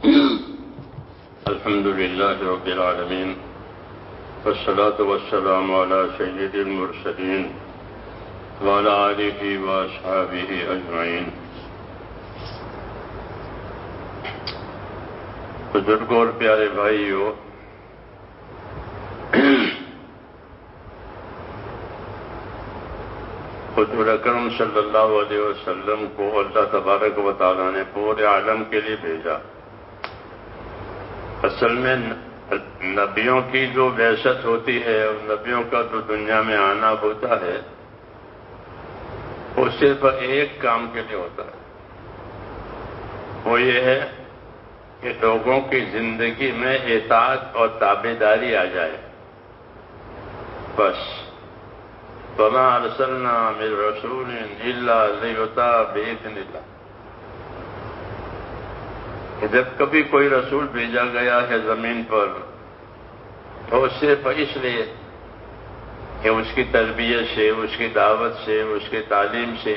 الحمد لله رب العالمين والصلاة والسلام على سيد المرسلين وعلى آله وأصحابه أجمعين. بزرگوں اور پیارے بھائیوں، حضور اکرم صلی اللہ علیہ وسلم کو اللہ تبارک و تعالیٰ نے پورے عالم کے لیے بھیجا. اصل میں نبیوں کی جو بعثت ہوتی ہے اور نبیوں کا جو دنیا میں آنا ہوتا ہے وہ صرف ایک کام کے لیے ہوتا ہے. وہ یہ ہے کہ لوگوں کی زندگی میں اطاعت اور تابعداری آ جائے. بس وَمَا أَرْسَلْنَا مِن رَّسُولٍ إِلَّا لِيُطَاعَ بِإِذْنِ اللَّهِ. جب کبھی کوئی رسول بھیجا گیا ہے زمین پر تو صرف اس لیے کہ اس کی تربیت سے، اس کی دعوت سے، اس کی تعلیم سے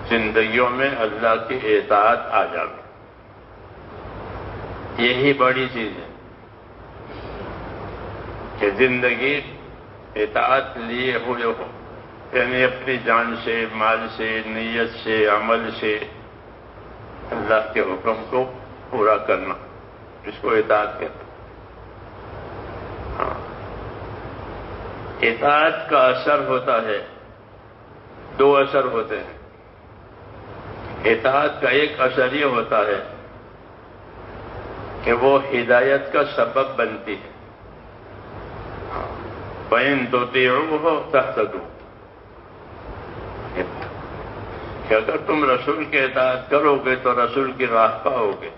زندگیوں میں اللہ کی اطاعت آ جائے. یہی بڑی چیز ہے کہ زندگی اطاعت لیے ہوئے ہو، یعنی اپنی جان سے، مال سے، نیت سے، عمل سے اللہ کے حکم کو پورا کرنا، اس کو اطاعت کہتے ہیں. اطاعت کا اثر ہوتا ہے، دو اثر ہوتے ہیں. اطاعت کا ایک اثر یہ ہوتا ہے کہ وہ ہدایت کا سبب بنتی ہے. وَإِن تُطِيعُوهُ تَهْتَدُوا، کہ اگر تم رسول کی اطاعت کرو گے تو رسول کی راہ پاؤ گے.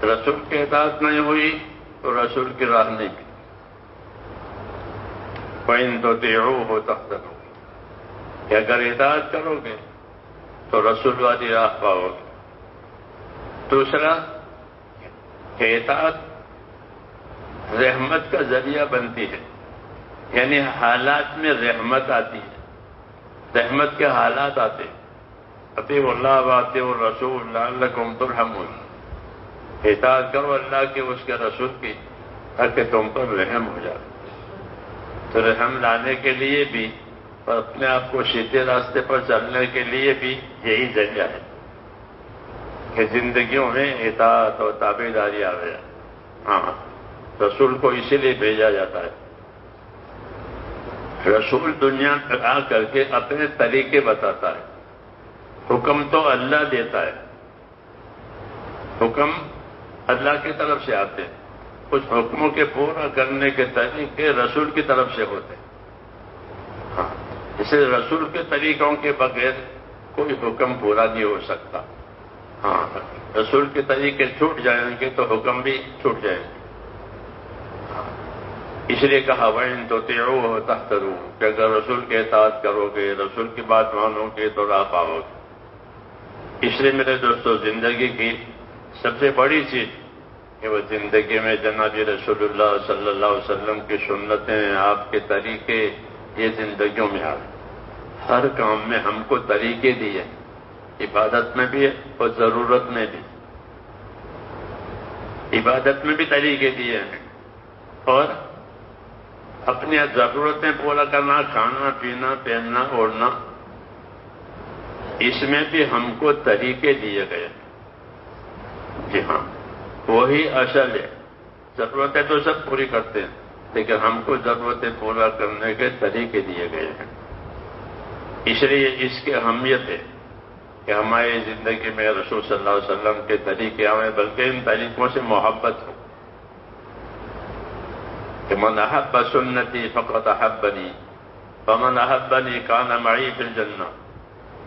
رسول کی اطاعت نہیں ہوئی تو رسول کی راہ نہیں ملی. وَإِن تُطِيعُوهُ تَهْتَدُوا، کہ اگر اطاعت کرو گے تو رسول والی راہ پاؤ گے. دوسرا کہ اطاعت رحمت کا ذریعہ بنتی ہے، یعنی حالات میں رحمت آتی ہے، رحمت کے حالات آتے ہیں. اطیعوا اللہ واطیعوا الرسول لعلکم ترحمون. اطاعت کرو اللہ کی، اس کے رسول کی، تاکہ تم پر رحم ہو جائے. تو رحم لانے کے لیے بھی اور اپنے آپ کو سیدھے راستے پر چلنے کے لیے بھی یہی ذریعہ ہے کہ زندگیوں میں اطاعت اور تابعداری آ جائے. ہاں، رسول کو اسی لیے بھیجا جاتا ہے. رسول دنیا میں آ کر کے اپنے طریقے بتاتا ہے. حکم تو اللہ دیتا ہے، حکم اللہ کی طرف سے آتے ہیں. کچھ حکموں کے پورا کرنے کے طریقے رسول کی طرف سے ہوتے ہیں. ہاں، اسے رسول کے طریقوں کے بغیر کوئی حکم پورا نہیں ہو سکتا. ہاں، رسول کے طریقے چھوٹ جائیں گے تو حکم بھی چھوٹ جائیں گے. اس لیے کہا وَإِن تُطِيعُوهُ تَهْتَدُوا، کہ اگر رسول کے اطاعت کرو گے، رسول کی بات مانو گے تو راہ پاؤ گے. اس لیے میرے دوستو، زندگی کی سب سے بڑی چیز کہ وہ زندگی میں جناب رسول اللہ صلی اللہ علیہ وسلم کی سنتیں، آپ کے طریقے یہ زندگیوں میں آ. ہر کام میں ہم کو طریقے دیے، عبادت میں بھی اور ضرورت میں بھی. عبادت میں بھی طریقے دیے ہیں اور اپنی ضرورتیں پورا کرنا، کھانا پینا، پہننا اوڑھنا، اس میں بھی ہم کو طریقے دیے گئے. جی ہاں، وہی اصل ہے. ضرورتیں تو سب پوری کرتے ہیں لیکن ہم کو ضرورتیں پورا کرنے کے طریقے دیے گئے ہیں. اس لیے اس کی اہمیت ہے کہ ہماری زندگی میں رسول صلی اللہ علیہ وسلم کے طریقے آئیں، بلکہ ان طریقوں سے محبت ہو. کہ من احب سنتی فقط احبنی فمن احبنی کان معی فی الجنہ،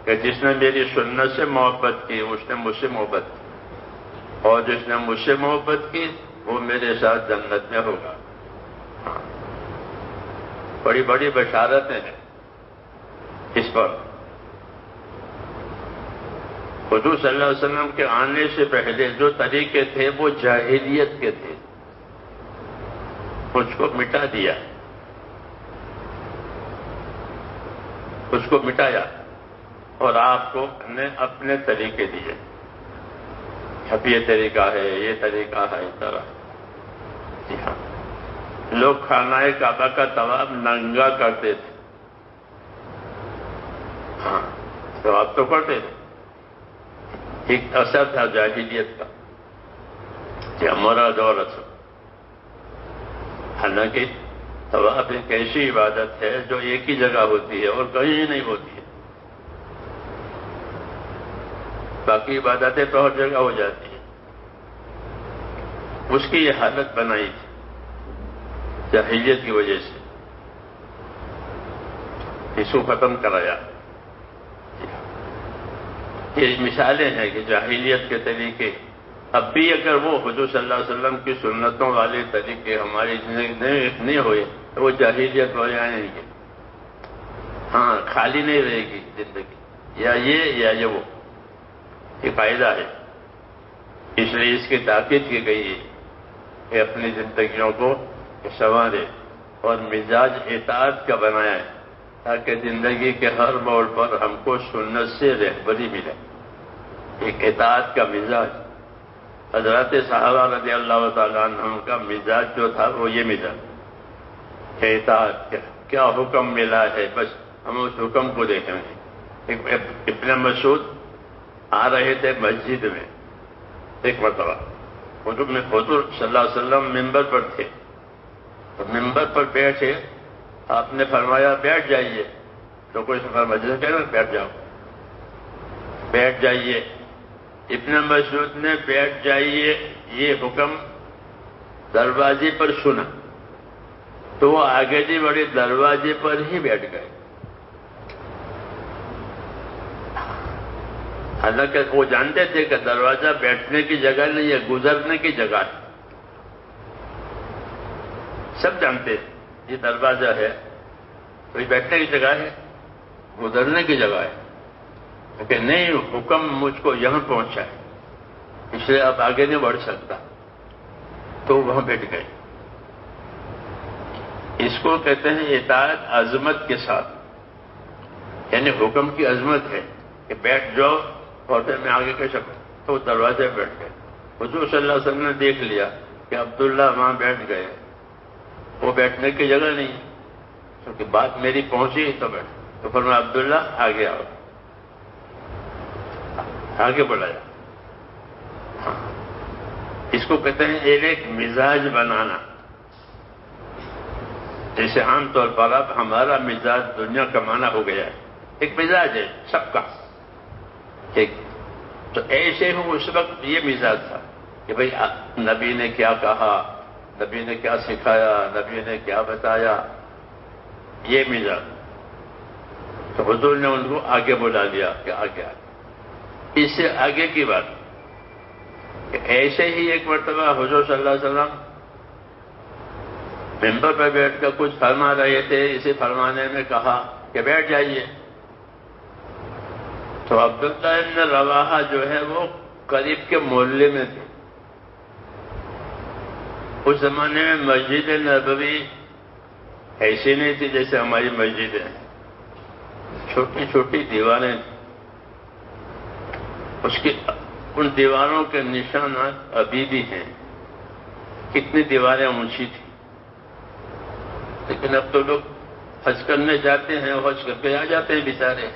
کہ جس نے میری سنت سے محبت کی اس نے مجھ سے محبت کی، اور جس نے مجھ سے محبت کی وہ میرے ساتھ جنت میں ہوگا. بڑی بڑی بشارتیں ہیں اس پر. حضور صلی اللہ علیہ وسلم کے آنے سے پہلے جو طریقے تھے وہ جاہلیت کے تھے، اس کو مٹا دیا، اس کو مٹایا اور آپ کو نے اپنے طریقے دیے. اب یہ طریقہ ہے، یہ طریقہ ہے، اس طرح. جی ہاں، لوگ خانہ کعبہ کا طواف ننگا کرتے تھے. ہاں، طواف تو کرتے تھے. ایک اثر تھا جاہلیت کا کہ ہمارا دور اثر. حالانکہ طواف ایک ایسی عبادت ہے جو ایک ہی جگہ ہوتی ہے اور کہیں نہیں ہوتی ہے. باقی عبادتیں تو ہر جگہ ہو جاتی ہیں. اس کی یہ حالت بنائی تھی جاہلیت کی وجہ سے، اس کو ختم کرایا. یہ مثالیں ہیں کہ جاہلیت کے طریقے اب بھی اگر وہ حضور صلی اللہ علیہ وسلم کی سنتوں والے طریقے ہماری زندگی نہیں ہوئے تو وہ جاہلیت ہو جائیں گے. ہاں، خالی نہیں رہے گی زندگی، یا یہ وہ. یہ قاعدہ ہے، اس لیے اس کی تاکید کی گئی ہے کہ اپنی زندگیوں کو سنوارے اور مزاج اطاعت کا بنایا ہے تاکہ زندگی کے ہر موڑ پر ہم کو سنت سے رہبری ملے. ایک اطاعت کا مزاج. حضرات صحابہ رضی اللہ تعالیٰ عنہ کا مزاج جو تھا وہ یہ مزاج کہ اطاعت کیا حکم ملا ہے بس ہم اس حکم کو دیکھیں گے. ابن مسعود آ رہے تھے مسجد میں ایک مرتبہ، حضور صلی اللہ علیہ وسلم ممبر پر تھے، تو ممبر پر بیٹھے، آپ نے فرمایا بیٹھ جائیے. تو کوئی مسجد کہہ رہا بیٹھ جاؤ، بیٹھ جائیے. ابن مسعود نے بیٹھ جائیے یہ حکم دروازے پر سنا تو وہ آگے جی بڑے دروازے پر ہی بیٹھ گئے. حالانکہ وہ جانتے تھے کہ دروازہ بیٹھنے کی جگہ نہیں ہے، گزرنے کی جگہ ہے. سب جانتے ہیں یہ دروازہ ہے تو یہ بیٹھنے کی جگہ ہے، گزرنے کی جگہ ہے. کہ نہیں، حکم مجھ کو یہاں پہنچا ہے اس لیے اب آگے نہیں بڑھ سکتا، تو وہاں بیٹھ گئے. اس کو کہتے ہیں اطاعت عظمت کے ساتھ، یعنی حکم کی عظمت ہے کہ بیٹھ جاؤ اور پھر میں آگے کہہ سکوں. تو دروازے بیٹھ گئے. حضور صلی اللہ علیہ وسلم نے دیکھ لیا کہ عبداللہ وہاں بیٹھ گئے، وہ بیٹھنے کی جگہ نہیں ہے، کیونکہ بات میری پہنچی تو بیٹھ. تو فرمایا عبداللہ آگے آؤ، آگے بڑھایا. ہاں، اس کو کہتے ہیں ایک مزاج بنانا. جیسے عام طور پر اب ہمارا مزاج دنیا کا معنی ہو گیا ہے، ایک مزاج ہے سب کا ایک. تو ایسے ہو اس وقت یہ مزاج تھا کہ بھئی نبی نے کیا کہا، نبی نے کیا سکھایا، نبی نے کیا بتایا، یہ مزاج. تو حضور نے ان کو آگے بلا لیا کہ آگے آگے. اس سے آگے کی بات کہ ایسے ہی ایک مرتبہ حضور صلی اللہ علیہ وسلم ممبر پر بیٹھ کر کچھ فرما رہے تھے. اسے فرمانے میں کہا کہ بیٹھ جائیے. تو عبداللہ ابن رواحہ جو ہے وہ قریب کے محلے میں تھے. اس زمانے میں مسجد نبوی ایسی نہیں تھی جیسے ہماری مسجد ہے، چھوٹی چھوٹی دیواریں تھیں. اس کی ان دیواروں کے نشانات ابھی بھی ہیں. کتنی دیواریں اونچی تھیں. لیکن اب تو لوگ حج کرنے جاتے ہیں، حج کر کے آ جاتے ہیں بیچارے.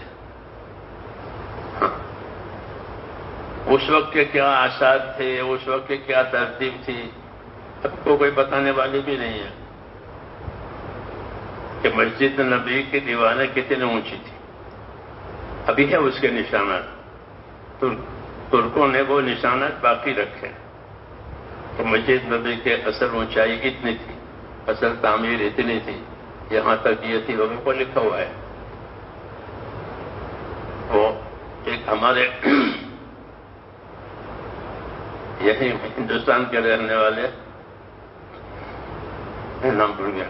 اس وقت کے کیا آثار تھے، اس وقت کی کیا ترتیب تھی، اب کو کوئی بتانے والی بھی نہیں ہے کہ مسجد نبی کی دیواریں کتنی اونچی تھی. ابھی ہے اس کے نشانات. ترکوں نے وہ نشانات باقی رکھے کہ مسجد نبی کے اصل اونچائی اتنی تھی، اصل تعمیر اتنی تھی، یہاں تک یہ تھی. وہ کو لکھا ہوا ہے. وہ ایک ہمارے یہی ہندوستان کے رہنے والے، نام بھول گیا،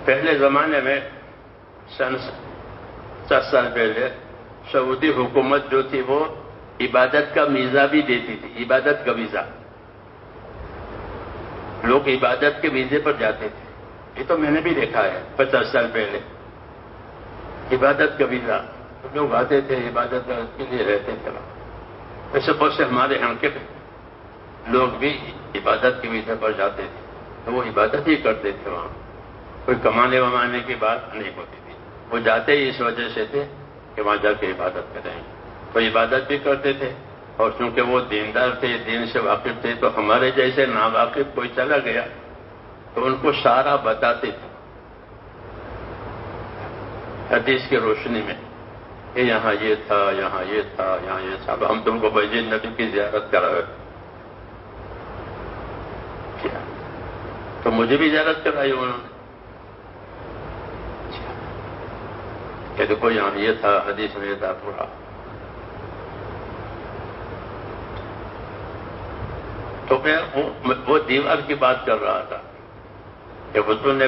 پہلے زمانے میں سن 7 سال پہلے سعودی حکومت جو تھی وہ عبادت کا ویزا بھی دیتی تھی. عبادت کا ویزا، لوگ عبادت کے ویزے پر جاتے تھے. یہ تو میں نے بھی دیکھا ہے 50 سال پہلے. عبادت کا ویزا، لوگ آتے تھے عبادت کے لیے رہتے تھے. ایسے بہت سے ہمارے یہاں کے لوگ بھی عبادت کے ویزے پر جاتے تھے تو وہ عبادت ہی کرتے تھے، وہاں کوئی کمانے ومانے کی بات نہیں ہوتی تھی، وہ جاتے ہی اس وجہ سے تھے کہ وہاں جا کے عبادت کریں، تو عبادت بھی کرتے تھے، اور چونکہ وہ دیندار تھے، دین سے واقف تھے، تو ہمارے جیسے ناواقف کوئی چلا گیا تو ان کو سارا بتاتے تھے حدیث کی روشنی میں کہ یہاں یہ تھا، یہاں یہ تھا، یہاں یہ تھا، ہم تم کو مسجد نبی کی زیارت کرائے، تو مجھے بھی زیارت کرائی انہوں نے کہ دیکھو یہاں یہ تھا، حدیث میں یہ تھا پورا۔ تو میں وہ دیوار کی بات کر رہا تھا کہ حضور نے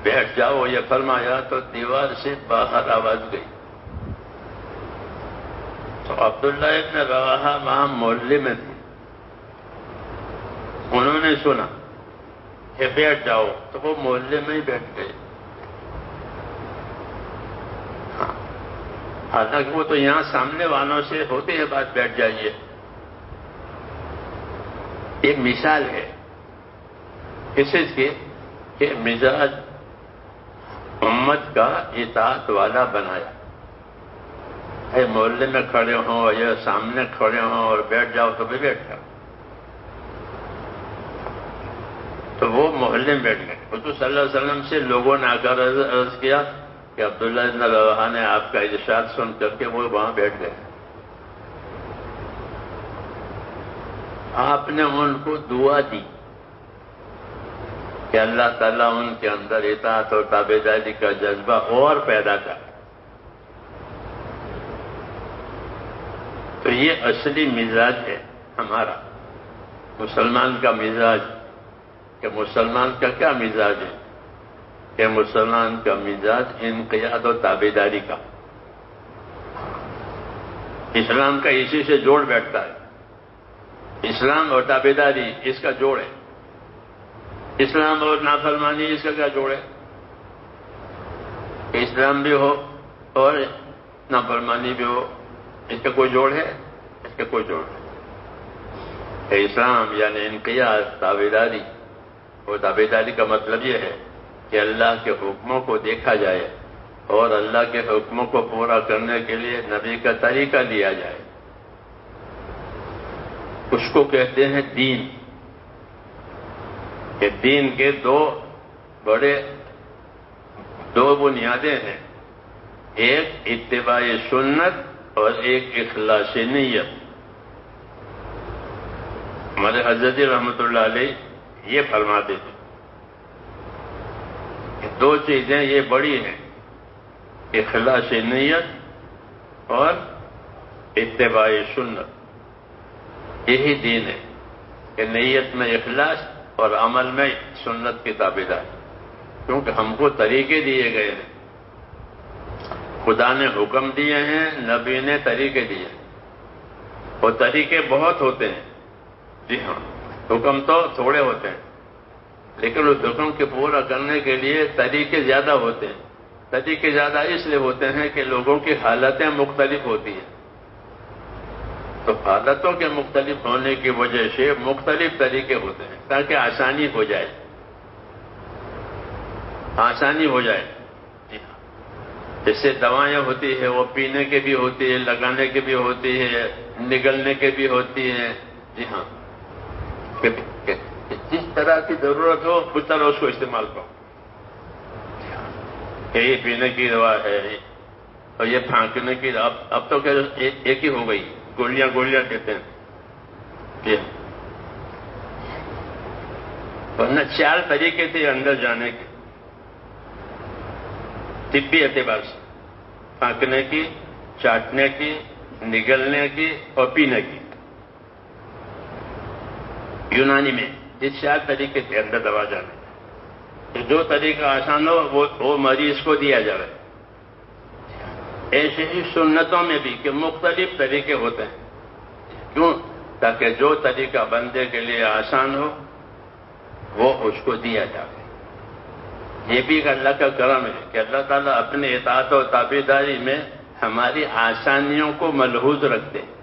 بیٹھ جاؤ یہ فرمایا تو دیوار سے باہر آواز گئی، تو عبداللہ ابن رواحہ وہاں محلے میں تھے، انہوں نے سنا کہ بیٹھ جاؤ تو وہ محلے میں ہی بیٹھ گئے۔ حالانکہ وہ تو یہاں سامنے والوں سے ہوتی ہے بات بیٹھ جائیے، ایک مثال ہے اس چیز کی کہ مزاج امت کا اطاعت والا بنایا ہے، محلے میں کھڑے ہوں یا سامنے کھڑے ہوں اور بیٹھ جاؤ تو بھی بیٹھ جاؤ، تو وہ محلے میں بیٹھ گئے۔ حضور صلی اللہ علیہ وسلم سے لوگوں نے آ کر عرض کیا کہ عبداللہ ابن رواحہ نے آپ کا ارشاد سن کر کے وہ وہاں بیٹھ گئے، آپ نے ان کو دعا دی کہ اللہ تعالیٰ ان کے اندر اطاعت اور تابعداری کا جذبہ اور پیدا کر۔ تو یہ اصلی مزاج ہے ہمارا مسلمان کا مزاج، کہ مسلمان کا کیا مزاج ہے کہ مسلمان کا مزاج انقیاد و تابعداری کا، اسلام کا اسی سے جوڑ بیٹھتا ہے، اسلام اور تابعداری اس کا جوڑ ہے، اسلام اور نافرمانی اس کا کیا جوڑ ہے؟ اسلام بھی ہو اور نافرمانی بھی ہو، اس کا کوئی جوڑ ہے؟ اس کا کوئی جوڑ ہے۔ اسلام یعنی انقیاد، تابعداری، اور تابعداری کا مطلب یہ ہے کہ اللہ کے حکموں کو دیکھا جائے اور اللہ کے حکموں کو پورا کرنے کے لیے نبی کا طریقہ لیا جائے، اس کو کہتے ہیں دین۔ کہ دین کے دو بنیادیں ہیں، ایک اتباع سنت اور ایک اخلاص نیت۔ ہمارے حضرت رحمۃ اللہ علیہ یہ فرماتے تھے کہ دو چیزیں یہ بڑی ہیں، اخلاص نیت اور اتباع سنت، یہی دین ہے کہ نیت میں اخلاص اور عمل میں سنت کی تابعداری، کیونکہ ہم کو طریقے دیے گئے ہیں، خدا نے حکم دیے ہیں، نبی نے طریقے دیے ہیں، اور طریقے بہت ہوتے ہیں، جی ہاں، حکم تو تھوڑے ہوتے ہیں لیکن اس حکم کے پورا کرنے کے لیے طریقے زیادہ ہوتے ہیں۔ طریقے زیادہ اس لیے ہوتے ہیں کہ لوگوں کی حالتیں مختلف ہوتی ہیں، تو حالتوں کے مختلف ہونے کی وجہ سے مختلف طریقے ہوتے ہیں تاکہ آسانی ہو جائے، آسانی ہو جائے۔ جس سے دوائیں ہوتی ہیں وہ پینے کے بھی ہوتی ہے، لگانے کے بھی ہوتی ہے، نگلنے کے بھی ہوتی ہیں، جی ہاں، جس طرح کی ضرورت ہو اس طرح اس کو استعمال کرو، کہ یہ پینے کی دوا ہے اور یہ پھانکنے کی، اب تو کہ ایک ہی ہو گئی، گولیاں کہتے ہیں، جی ہاں، ورنہ 4 طریقے تھے اندر جانے کے طبی اعتبار سے، پھانکنے کی، چاٹنے کی، نگلنے کی اور پینے کی۔ یونانی میں یہ 4 طریقے تھے اندر دوا جانے کے، جو طریقہ آسان ہو وہ مریض کو دیا جائے۔ ایسے ہی سنتوں میں بھی کہ مختلف طریقے ہوتے ہیں، کیوں؟ تاکہ جو طریقہ بندے کے لیے آسان ہو وہ اس کو دیا جائے۔ یہ بھی ایک اللہ کا کرم ہے کہ اللہ تعالیٰ اپنے اطاعت و تابعداری میں ہماری آسانیوں کو ملحوظ رکھتے ہیں۔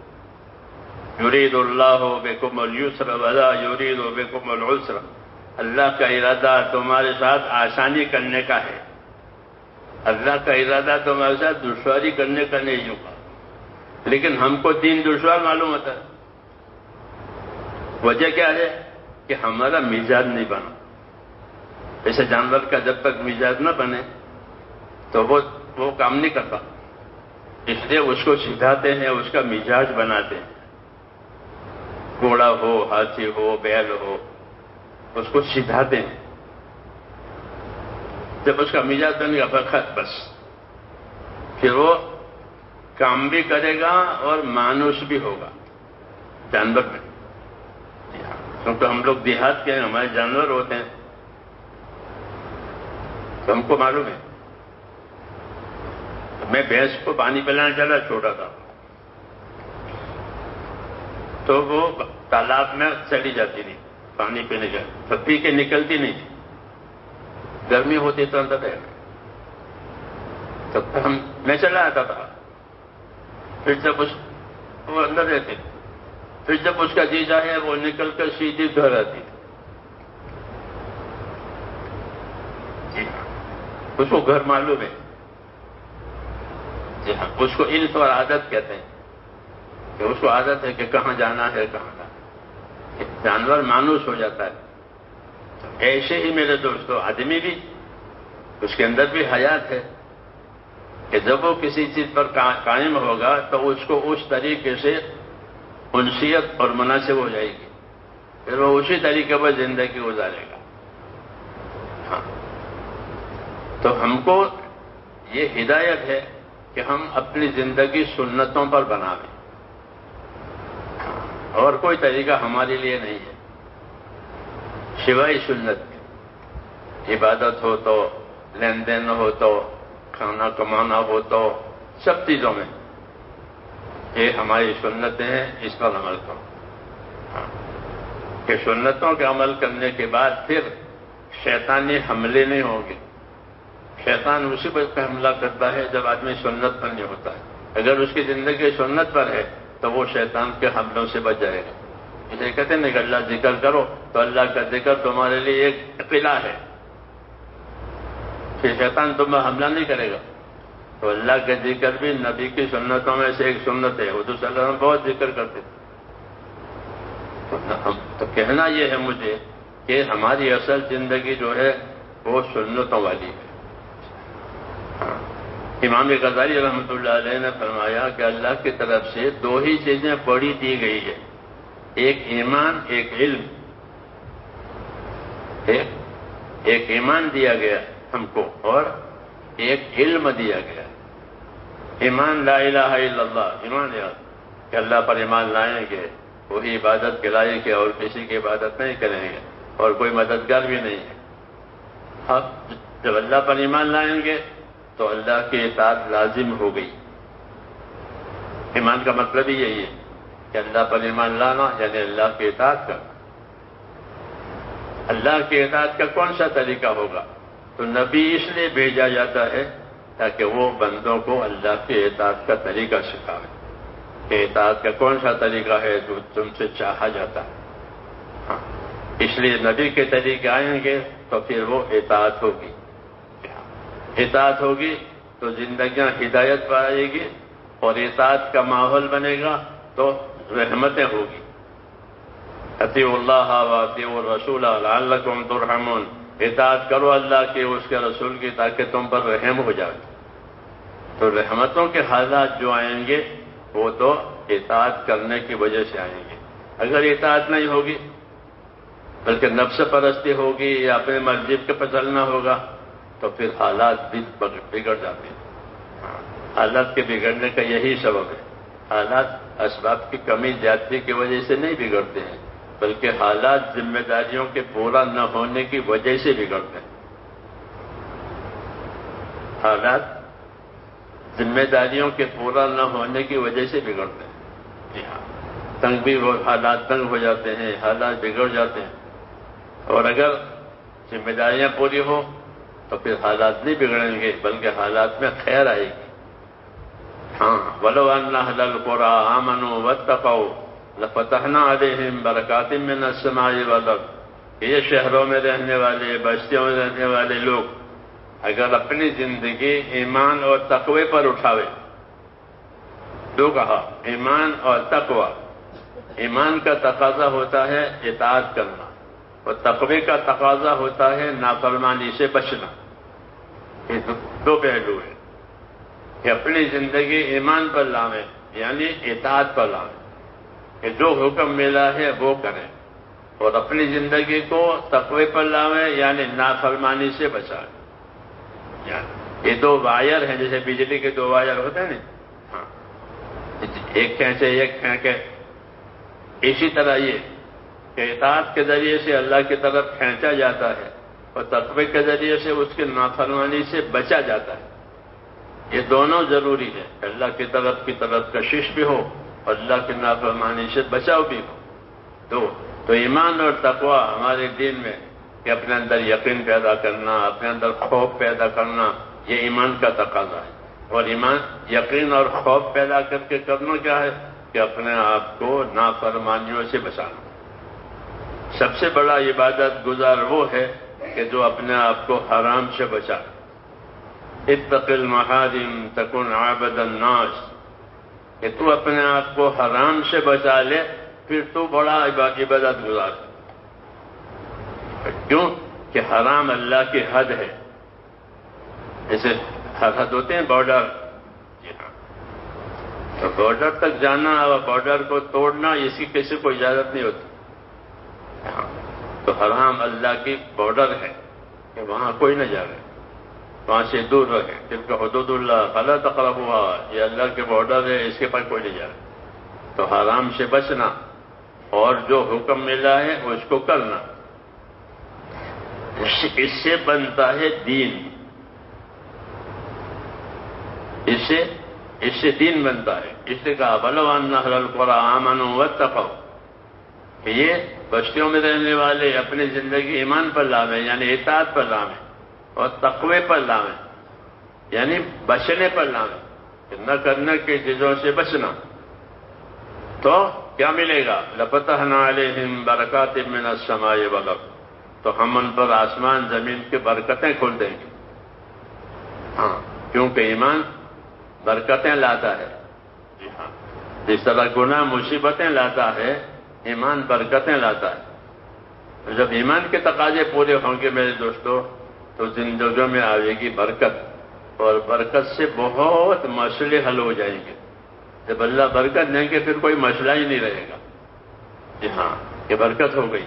یرید اللہ بکم اليسر ولا یرید بکم العسر، اللہ کا ارادہ تمہارے ساتھ آسانی کرنے کا ہے، اللہ کا ارادہ تمہارے ساتھ دشواری کرنے کا نہیں ہوگا، لیکن ہم کو دین دشوار معلوم ہوتا ہے۔ وجہ کیا ہے کہ ہمارا مزاج نہیں بنا، جیسے جانور کا جب تک مزاج نہ بنے تو وہ کام نہیں کرتا، اس لیے اس کو سکھاتے ہیں، اس کا مزاج بناتے ہیں، گھوڑا ہو، ہاتھی ہو، بیل ہو، اس کو سکھاتے ہیں، جب اس کا مزاج بنے گا بس پھر وہ کام بھی کرے گا اور مانوس بھی ہوگا جانور میں، کیونکہ ہم لوگ دیہات کے ہیں، ہمارے جانور ہوتے ہیں تو ہم کو معلوم ہے۔ میں بھینس کو پانی پلانے چلا چھوٹا تھا تو وہ تالاب میں چلی جاتی تھی پانی پینے کا، تو پی کے نکلتی نہیں تھی، گرمی ہوتی تو اندر ہے تو میں چلا آتا تھا، پھر جب وہ اندر رہتے، پھر جب اس کا جی چاہے وہ نکل کر سیدھی گھر آتی، جی ہاں اس کو گھر معلوم ہے، جی ہاں اس کو علم اور عادت کہتے ہیں کہ اس کو عادت ہے کہ کہاں جانا ہے کہاں جانا ہے، جانور مانوس ہو جاتا ہے۔ ایسے ہی میرے دوستو آدمی بھی اس کے اندر بھی حیات ہے کہ جب وہ کسی چیز پر قائم ہوگا تو اس کو اس طریقے سے انسیت اور مناسب ہو جائے گی، پھر وہ اسی طریقے پر زندگی گزارے گا۔ ہاں تو ہم کو یہ ہدایت ہے کہ ہم اپنی زندگی سنتوں پر بنائیں، اور کوئی طریقہ ہمارے لیے نہیں ہے سوائے سنت کے، عبادت ہو تو، لین دین ہو تو، کھانا کمانا ہو تو، سب چیزوں میں یہ ہماری سنتیں ہیں، اس پر عمل کرو۔ کہ سنتوں کے عمل کرنے کے بعد پھر شیطانی حملے نہیں ہوں گے، شیطان اسی پر حملہ کرتا ہے جب آدمی سنت پر نہیں ہوتا ہے، اگر اس کی زندگی سنت پر ہے تو وہ شیطان کے حملوں سے بچ جائے گا۔ اسے کہتے ہیں کہ اللہ ذکر کرو تو اللہ کا ذکر تمہارے لیے ایک قلعہ ہے، پھر شیطان تم پر حملہ نہیں کرے گا۔ تو اللہ کا ذکر بھی نبی کی سنتوں میں سے ایک سنت ہے، حضور صلی اللہ علیہ وسلم بہت ذکر کرتے تھے۔ تو کہنا یہ ہے مجھے کہ ہماری اصل زندگی جو ہے وہ سنتوں والی ہے۔ امام غزالی رحمۃ اللہ علیہ نے فرمایا کہ اللہ کی طرف سے دو ہی چیزیں بڑی دی گئی ہے، ایک ایمان ایک علم، ایک ایمان دیا گیا ہم کو اور ایک علم دیا گیا۔ ایمان لا الہ الا اللہ، ایمان کہ اللہ پر ایمان لائیں گے، وہی عبادت کے لائق ہے اور کسی کی عبادت نہیں کریں گے اور کوئی مددگار بھی نہیں ہے۔ اب جب اللہ پر ایمان لائیں گے تو اللہ کی اطاعت لازم ہو گئی۔ ایمان کا مطلب ہی یہی ہے کہ اللہ پر ایمان لانا یعنی اللہ کی اطاعت کرنا۔ اللہ کی اطاعت کا کون سا طریقہ ہوگا؟ تو نبی اس لیے بھیجا جاتا ہے تاکہ وہ بندوں کو اللہ کی اطاعت کا طریقہ سکھائے کہ اطاعت کا کون سا طریقہ ہے جو تم سے چاہا جاتا ہے۔ ہاں اس لیے نبی کے طریقے آئیں گے تو پھر وہ اطاعت ہوگی، اطاعت ہوگی تو زندگیاں ہدایت پر آئے گی، اور اطاعت کا ماحول بنے گا تو رحمتیں ہوگی۔ اطیعوا اللہ واطیعوا الرسول لعلکم ترحمون، اطاعت کرو اللہ کی، اس کے رسول کی، تاکہ تم پر رحم ہو جائے۔ تو رحمتوں کے حالات جو آئیں گے وہ تو اطاعت کرنے کی وجہ سے آئیں گے۔ اگر اطاعت نہیں ہوگی بلکہ نفس پرستی ہوگی یا اپنے مرضی کے پر چلنا ہوگا تو پھر حالات بھی بگڑ جاتے ہیں۔ حالات کے بگڑنے کا یہی سبب ہے، حالات اسباب کی کمی زیادتی کی وجہ سے نہیں بگڑتے ہیں بلکہ حالات ذمہ داریوں کے پورا نہ ہونے کی وجہ سے بگڑتے ہیں۔ حالات ذمہ داریوں کے پورا نہ ہونے کی وجہ سے بگڑتے ہیں۔ جی ہاں تنگ بھی حالات تنگ ہو جاتے ہیں، حالات بگڑ جاتے ہیں، اور اگر ذمہ داریاں پوری ہو تو پھر حالات نہیں بگڑیں گے بلکہ حالات میں خیر آئے گی۔ ہاں وَلَوْ أَنَّ أَهْلَ الْقُرَىٰ آمَنُوا وَاتَّقَوْا لفتحنا علیہم برکات من السماء والارض، یہ شہروں میں رہنے والے، بستیوں میں رہنے والے لوگ اگر اپنی زندگی ایمان اور تقوی پر اٹھاوے، دو کہا ایمان اور تقوی، ایمان کا تقاضا ہوتا ہے اطاعت کرنا اور تقوی کا تقاضا ہوتا ہے نافرمانی سے بچنا، یہ دو پہلو ہیں کہ اپنی زندگی ایمان پر لاویں یعنی اطاعت پر لاویں کہ جو حکم ملا ہے وہ کریں، اور اپنی زندگی کو تقوی پر لاویں یعنی نافرمانی سے بچائیں۔ یہ دو وائر ہیں، جیسے بجلی کے دو وائر ہوتے ہیں نا، ہاں، ایک کھینچے ایک کھینچے، اسی طرح یہ کہ اطاعت کے ذریعے سے اللہ کی طرف کھینچا جاتا ہے اور تقوی کے ذریعے سے اس کی نافرمانی سے بچا جاتا ہے۔ یہ دونوں ضروری ہے، اللہ کی طرف کشش بھی ہو اور اللہ کی نافرمانی سے بچاؤ بھی ہو۔ تو ایمان اور تقوی ہمارے دین میں کہ اپنے اندر یقین پیدا کرنا، اپنے اندر خوف پیدا کرنا، یہ ایمان کا تقاضا ہے۔ اور ایمان، یقین اور خوف پیدا کر کے کرنا کیا ہے کہ اپنے آپ کو نافرمانیوں سے بچانا۔ سب سے بڑا عبادت گزار وہ ہے کہ جو اپنے آپ کو حرام سے بچائے۔ اتق المحارم تکن عابد الناس، کہ تو اپنے آپ کو حرام سے بچا لے پھر تو بڑا عبادت گزار۔ کیوں کہ حرام اللہ کی حد ہے، جیسے حد ہوتے ہیں بارڈر، جی ہاں، تو بارڈر تک جانا اور بارڈر کو توڑنا اسی کسی کو اجازت نہیں ہوتی۔ تو حرام اللہ کی بارڈر ہے کہ وہاں کوئی نہ جائے، وہاں سے دور رہے۔ تلک حدود اللہ فلا تقربوها، یہ اللہ کے بارڈر ہے، اس کے پر کوئی نہیں جائے۔ تو حرام سے بچنا اور جو حکم ملا ہے اس کو کرنا، اس سے بنتا ہے دین، اس سے دین بنتا ہے۔ اس نے کہا وَلَوْ أَنَّ أَهْلَ الْقُرَىٰ آمَنُوا وَاتَّقَوْا، کہ یہ بستیوں میں رہنے والے اپنی زندگی ایمان پر لاویں یعنی اطاعت پر لاویں اور تقوی پر لاویں یعنی بچنے پر لاویں، کہ نہ کرنے کی چیزوں سے بچنا، تو کیا ملے گا؟ لَفَتَحْنَا عَلَيْهِمْ بَرَكَاتٍ مِّنَ السَّمَاءِ وَالْأَرْضِ، تو ہم ان پر آسمان زمین کی برکتیں کھول دیں گے۔ ہاں، کیونکہ ایمان برکتیں لاتا ہے، جی ہاں، جس طرح گناہ مصیبتیں لاتا ہے، ایمان برکتیں لاتا ہے۔ جب ایمان کے تقاضے پورے ہوں گے میرے دوستو تو زندگیوں میں آئے گی برکت، اور برکت سے بہت مسئلے حل ہو جائیں گے۔ جب اللہ برکت دیں گے پھر کوئی مسئلہ ہی نہیں رہے گا، جی ہاں، کہ برکت ہو گئی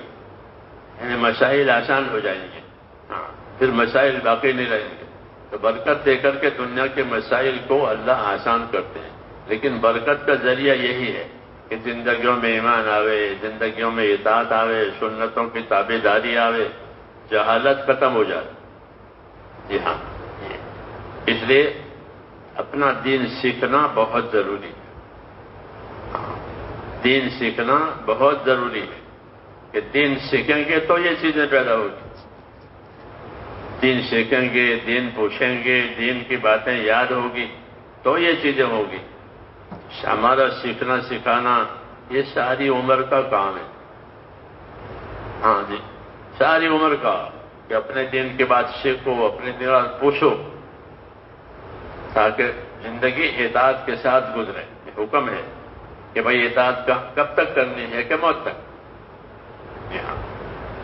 یعنی مسائل آسان ہو جائیں گے، ہاں، پھر مسائل باقی نہیں رہیں گے۔ تو برکت دے کر کے دنیا کے مسائل کو اللہ آسان کرتے ہیں، لیکن برکت کا ذریعہ یہی ہے کہ زندگیوں میں ایمان آوے، زندگیوں میں اطاعت آوے، سنتوں کی تابعداری آوے، جہالت ختم ہو جائے، جی ہاں۔ اس لیے اپنا دین سیکھنا بہت ضروری ہے، دین سیکھنا بہت ضروری ہے کہ دین سیکھیں گے تو یہ چیزیں پیدا ہوگی، دین سیکھیں گے، دین پوچھیں گے، دین کی باتیں یاد ہوگی تو یہ چیزیں ہوگی۔ ہمارا سیکھنا سکھانا یہ ساری عمر کا کام ہے، ہاں جی، ساری عمر کا، کہ اپنے دین کے بعد سیکھو، اپنے دین بعد پوچھو، تاکہ زندگی اطاعت کے ساتھ گزرے۔ یہ حکم ہے کہ بھائی اطاعت کب تک کرنی ہے؟ کہ موت تک، جی ہاں،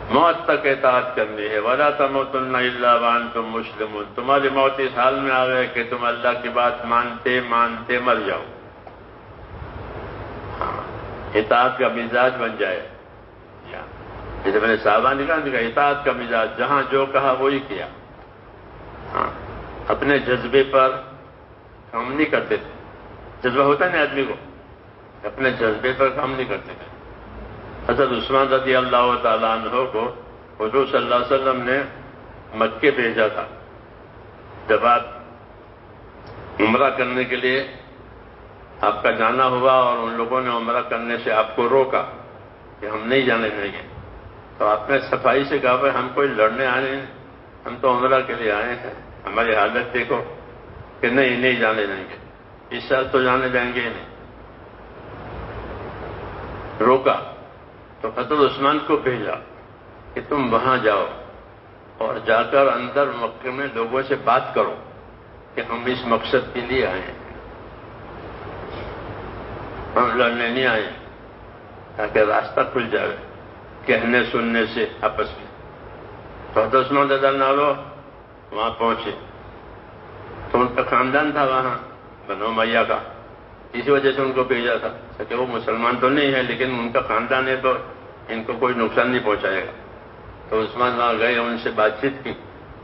موت تک اطاعت کرنی ہے۔ وَلَا تَمُوتُنَّ إِلَّا وَأَنْتُمْ مُسْلِمُونَ، تمہاری موت اس حال میں آ گئے کہ تم اللہ کی بات مانتے مانتے مر جاؤ، ہاں، اطاعت کا مزاج بن جائے۔ جیسے میں نے صحابہ نے کہا اطاعت کا مزاج، جہاں جو کہا وہی کیا، ہاں، اپنے جذبے پر کام نہیں کرتے تھے۔ جذبہ ہوتا ہے نا آدمی کو، اپنے جذبے پر کام نہیں کرتے تھے۔ حضرت عثمان رضی اللہ تعالیٰ عنہ کو حضور صلی اللہ علیہ وسلم نے مکے بھیجا تھا، جب آپ عمرہ کرنے کے لیے آپ کا جانا ہوا اور ان لوگوں نے عمرہ کرنے سے آپ کو روکا کہ ہم نہیں جانے دیں گے، تو آپ نے صفائی سے کہا بھائی ہم کوئی لڑنے آئے ہیں، ہم تو عمرہ کے لیے آئے ہیں، ہماری حالت دیکھو، کہ نہیں جانے دیں گے، اس سال تو جانے دیں گے ہی نہیں۔ روکا تو حضرت عثمان کو بھیجا کہ تم وہاں جاؤ اور جا کر اندر مکے میں لوگوں سے بات کرو کہ ہم اس مقصد کے لیے آئے ہیں، ہم لڑنے نہیں آئے، تاکہ راستہ کھل جائے کہنے سننے سے آپس میں۔ تو حضرت عثمان رضی اللہ عنہ وہاں پہنچے تو ان کا خاندان تھا وہاں بنو امیہ کا، اسی وجہ سے ان کو بھیجا تھا کہ وہ مسلمان تو نہیں ہے لیکن ان کا خاندان ہے تو ان کو کوئی نقصان نہیں پہنچائے گا۔ تو عثمان وہاں گئے، ان سے بات چیت کی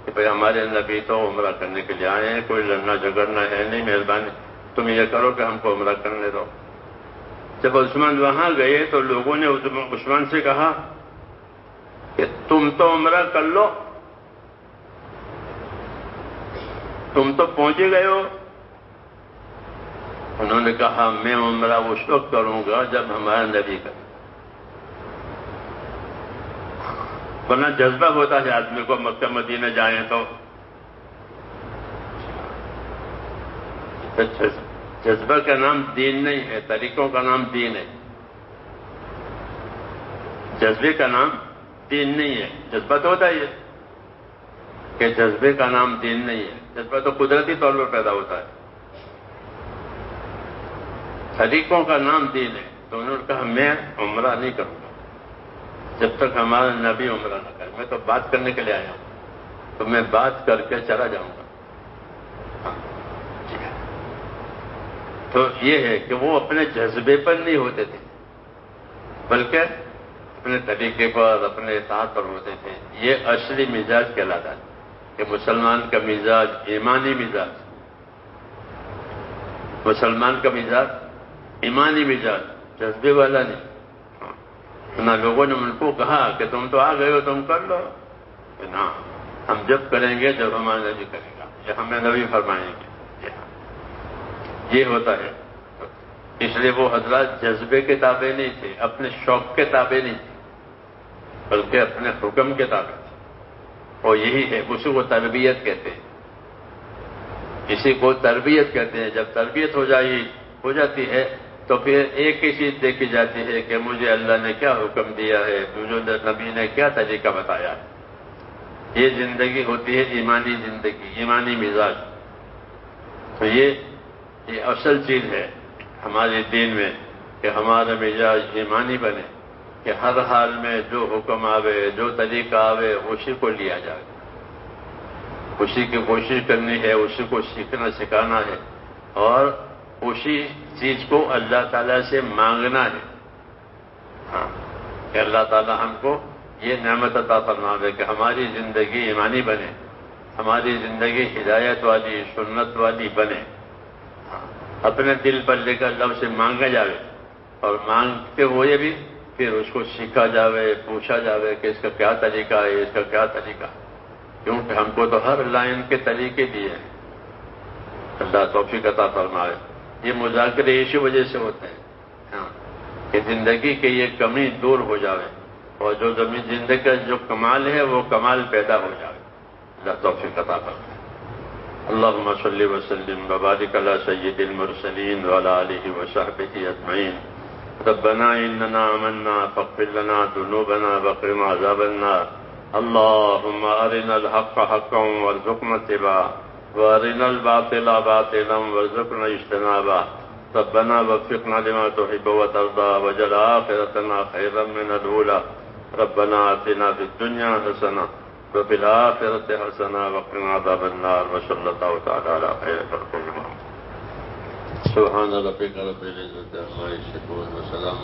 کہ بھائی ہمارے نبی تو عمرہ کرنے کے لیے آئے ہیں، کوئی لڑنا جھگڑنا ہے نہیں، مہربانی تم یہ کرو کہ ہم کو عمرہ کرنے دو۔ جب عثمان وہاں گئے تو لوگوں نے عثمان سے کہا کہ تم تو عمرہ کر لو، تم تو پہنچ گئے ہو۔ انہوں نے کہا میں عمرہ اس وقت کروں گا جب ہمارا نبی کرے، ورنہ جذبہ ہوتا ہے آدمی کو مکہ مدینہ جائیں تو جذبہ کا نام دین نہیں ہے، طریقوں کا نام دین ہے۔ جذبے کا نام دین نہیں ہے، جذبہ تو ہوتا ہی ہے کہ جذبے کا نام دین نہیں ہے، جذبہ تو قدرتی طور پر پیدا ہوتا ہے، طریقوں کا نام دین ہے۔ تو انہوں نے کہا میں عمرہ نہیں کروں گا جب تک ہمارا نبی عمرہ نہ کرے، میں تو بات کرنے کے لیے آیا ہوں، تو میں بات کر کے چلا جاؤں گا۔ تو یہ ہے کہ وہ اپنے جذبے پر نہیں ہوتے تھے بلکہ اپنے طریقے پر، اپنے اطاعت پر ہوتے تھے۔ یہ اصلی مزاج کہلاتا ہے کہ مسلمان کا مزاج ایمانی مزاج، مسلمان کا مزاج ایمانی مزاج، جذبے والا نہیں۔ نہ لوگوں نے ان کو کہا کہ تم تو آ گئے ہو تم کر لو، نہ ہم جب کریں گے جب ہمارا نبی کرے گا، یہ ہمیں نبی فرمائیں گے۔ یہ ہوتا ہے، اس لیے وہ حضرات جذبے کے تابع نہیں تھے، اپنے شوق کے تابع نہیں تھے بلکہ اپنے حکم کے تابع تھے۔ اور یہی ہے، اسی کو تربیت کہتے ہیں، اسی کو تربیت کہتے ہیں۔ جب تربیت ہو جاتی ہے تو پھر ایک ہی چیز دیکھی جاتی ہے کہ مجھے اللہ نے کیا حکم دیا ہے، مجھے نبی نے کیا طریقہ بتایا ہے۔ یہ زندگی ہوتی ہے ایمانی زندگی، ایمانی مزاج۔ تو یہ اصل چیز ہے ہمارے دین میں کہ ہمارا مزاج ایمانی بنے، کہ ہر حال میں جو حکم آوے، جو طریقہ آوے اسی کو لیا جائے، اسی کی کوشش کرنی ہے، اسی کو سیکھنا سکھانا ہے، اور اسی چیز کو اللہ تعالیٰ سے مانگنا ہے۔ ہاں کہ اللہ تعالیٰ ہم کو یہ نعمت عطا فرمائے کہ ہماری زندگی ایمانی بنے، ہماری زندگی ہدایت والی، سنت والی بنے۔ اپنے دل پر لے کر اللہ سے مانگا جاوے، اور مانگتے ہوئے بھی پھر اس کو سیکھا جاوے، پوچھا جاوے کہ اس کا کیا طریقہ ہے، اس کا کیا طریقہ ہے، کیونکہ ہم کو تو ہر لائن کے طریقے دیے ہیں۔ اللہ توفیق عطا فرمائے۔ یہ مذاکرے اسی وجہ سے ہوتے ہیں کہ زندگی کی یہ کمی دور ہو جاوے، اور جو زندگی کا جو کمال ہے وہ کمال پیدا ہو جائے۔ اللہ توفیق عطا فرمائے۔ اللهم صل وسلم وبارك على سيد المرسلين وعلى آله وصحبه أجمعين۔ ربنا إننا آمنا فاغفر لنا ذنوبنا وقنا عذاب النار۔ اللهم أرنا الحق حقا وارزقنا اتباعه، وأرنا الباطل باطلا وارزقنا اجتنابه۔ ربنا وفقنا لما تحب وترضى، واجعل آخرتنا خيرا من الأولى۔ ربنا آتنا في الدنيا حسنة وفي الآخرة حسنة وقنا عذاب النار، وصلى الله تعالى على خير خلقه محمد۔ سبحان ربك رب العزة عما يصفون وسلام